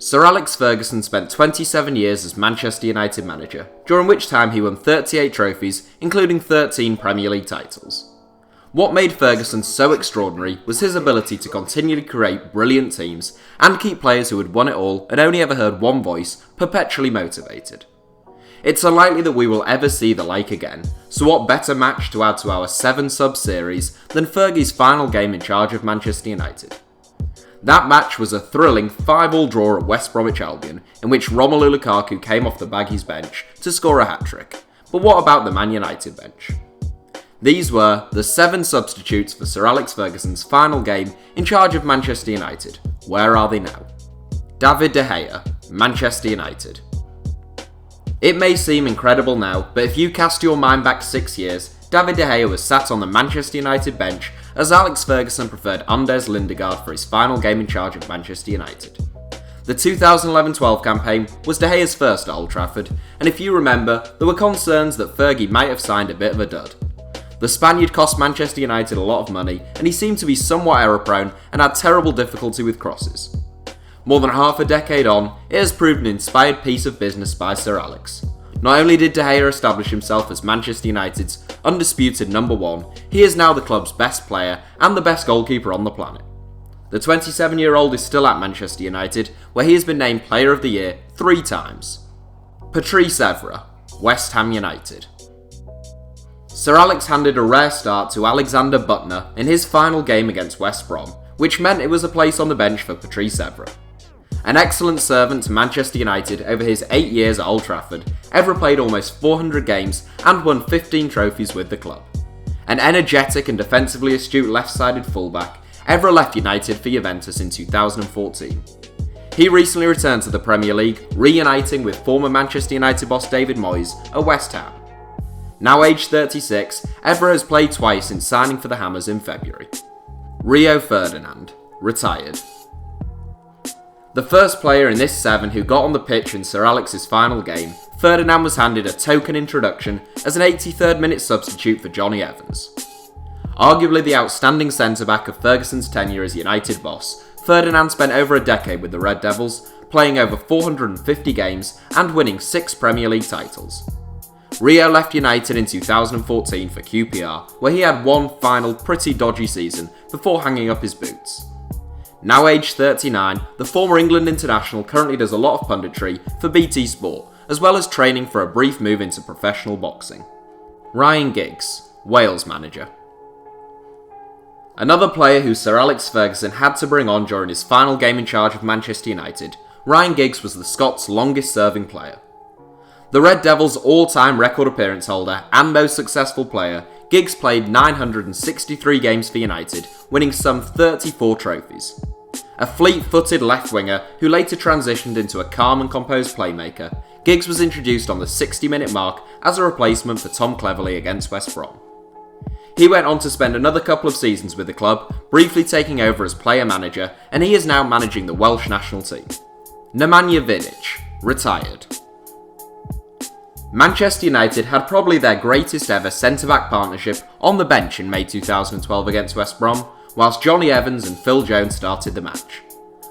Sir Alex Ferguson spent 27 years as Manchester United manager, during which time he won 38 trophies, including 13 Premier League titles. What made Ferguson so extraordinary was his ability to continually create brilliant teams and keep players who had won it all and only ever heard one voice perpetually motivated. It's unlikely that we will ever see the like again, so what better match to add to our 7 sub series than Fergie's final game in charge of Manchester United? That match was a thrilling 5-5 draw at West Bromwich Albion, in which Romelu Lukaku came off the Baggies bench to score a hat-trick. But what about the Man United bench? These were the 7 substitutes for Sir Alex Ferguson's final game in charge of Manchester United. Where are they now? David de Gea, Manchester United. It may seem incredible now, but if you cast your mind back 6 years, David de Gea was sat on the Manchester United bench as Alex Ferguson preferred Anders Lindegaard for his final game in charge of Manchester United. The 2011-12 campaign was De Gea's first at Old Trafford, and if you remember, there were concerns that Fergie might have signed a bit of a dud. The Spaniard cost Manchester United a lot of money, and he seemed to be somewhat error-prone and had terrible difficulty with crosses. More than half a decade on, it has proved an inspired piece of business by Sir Alex. Not only did De Gea establish himself as Manchester United's undisputed number 1, he is now the club's best player and the best goalkeeper on the planet. The 27-year-old is still at Manchester United, where he has been named Player of the Year 3 times. Patrice Evra, West Ham United. Sir Alex handed a rare start to Alexander Butner in his final game against West Brom, which meant it was a place on the bench for Patrice Evra. An excellent servant to Manchester United over his 8 years at Old Trafford, Evra played almost 400 games and won 15 trophies with the club. An energetic and defensively astute left-sided fullback, Evra left United for Juventus in 2014. He recently returned to the Premier League, reuniting with former Manchester United boss David Moyes at West Ham. Now aged 36, Evra has played twice since signing for the Hammers in February. Rio Ferdinand, retired. The first player in this 7 who got on the pitch in Sir Alex's final game, Ferdinand was handed a token introduction as an 83rd minute substitute for Jonny Evans. Arguably the outstanding centre-back of Ferguson's tenure as United boss, Ferdinand spent over a decade with the Red Devils, playing over 450 games and winning 6 Premier League titles. Rio left United in 2014 for QPR, where he had one final pretty dodgy season before hanging up his boots. Now aged 39, the former England international currently does a lot of punditry for BT Sport, as well as training for a brief move into professional boxing. Ryan Giggs, Wales manager. Another player who Sir Alex Ferguson had to bring on during his final game in charge of Manchester United, Ryan Giggs was the Scots' longest serving player. The Red Devils' all-time record appearance holder and most successful player, Giggs played 963 games for United, winning some 34 trophies. A fleet-footed left winger who later transitioned into a calm and composed playmaker, Giggs was introduced on the 60-minute mark as a replacement for Tom Cleverley against West Brom. He went on to spend another couple of seasons with the club, briefly taking over as player-manager, and he is now managing the Welsh national team. Nemanja Vidic, retired. Manchester United had probably their greatest ever centre-back partnership on the bench in May 2012 against West Brom, whilst Jonny Evans and Phil Jones started the match.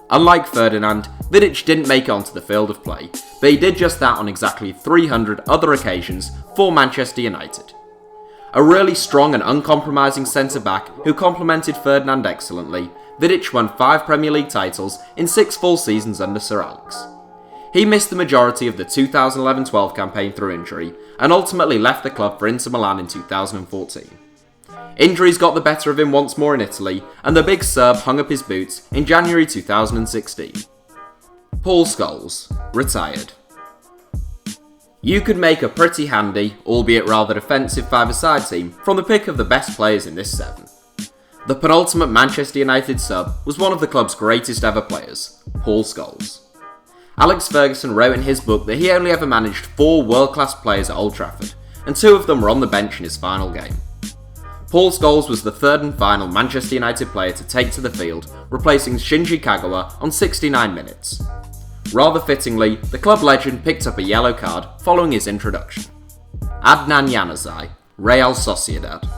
Unlike Ferdinand, Vidic didn't make it onto the field of play, but he did just that on exactly 300 other occasions for Manchester United. A really strong and uncompromising centre-back who complemented Ferdinand excellently, Vidic won 5 Premier League titles in 6 full seasons under Sir Alex. He missed the majority of the 2011-12 campaign through injury, and ultimately left the club for Inter Milan in 2014. Injuries got the better of him once more in Italy, and the big Serb hung up his boots in January 2016. Paul Scholes, retired. You could make a pretty handy, albeit rather defensive 5-a-side team from the pick of the best players in this 7. The penultimate Manchester United sub was one of the club's greatest ever players, Paul Scholes. Alex Ferguson wrote in his book that he only ever managed 4 world-class players at Old Trafford, and 2 of them were on the bench in his final game. Paul Scholes was the 3rd and final Manchester United player to take to the field, replacing Shinji Kagawa on 69 minutes. Rather fittingly, the club legend picked up a yellow card following his introduction. Adnan Januzaj, Real Sociedad.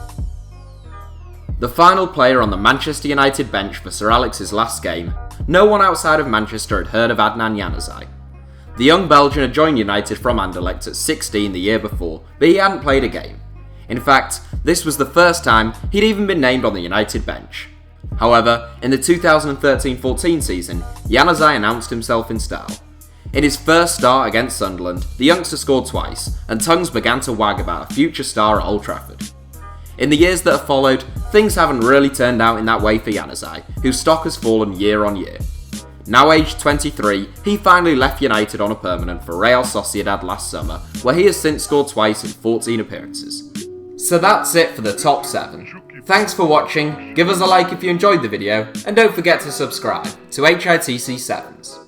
The final player on the Manchester United bench for Sir Alex's last game no one outside of Manchester had heard of Adnan Januzaj. The young Belgian had joined United from Anderlecht at 16 the year before, but he hadn't played a game. In fact, this was the first time he'd even been named on the United bench. However, in the 2013-14 season, Januzaj announced himself in style. In his first start against Sunderland, the youngster scored twice, and tongues began to wag about a future star at Old Trafford. In the years that have followed, things haven't really turned out in that way for Januzaj, whose stock has fallen year on year. Now aged 23, he finally left United on a permanent for Real Sociedad last summer, where he has since scored twice in 14 appearances. So that's it for the top 7. Thanks for watching, give us a like if you enjoyed the video, and don't forget to subscribe to HITC Sevens.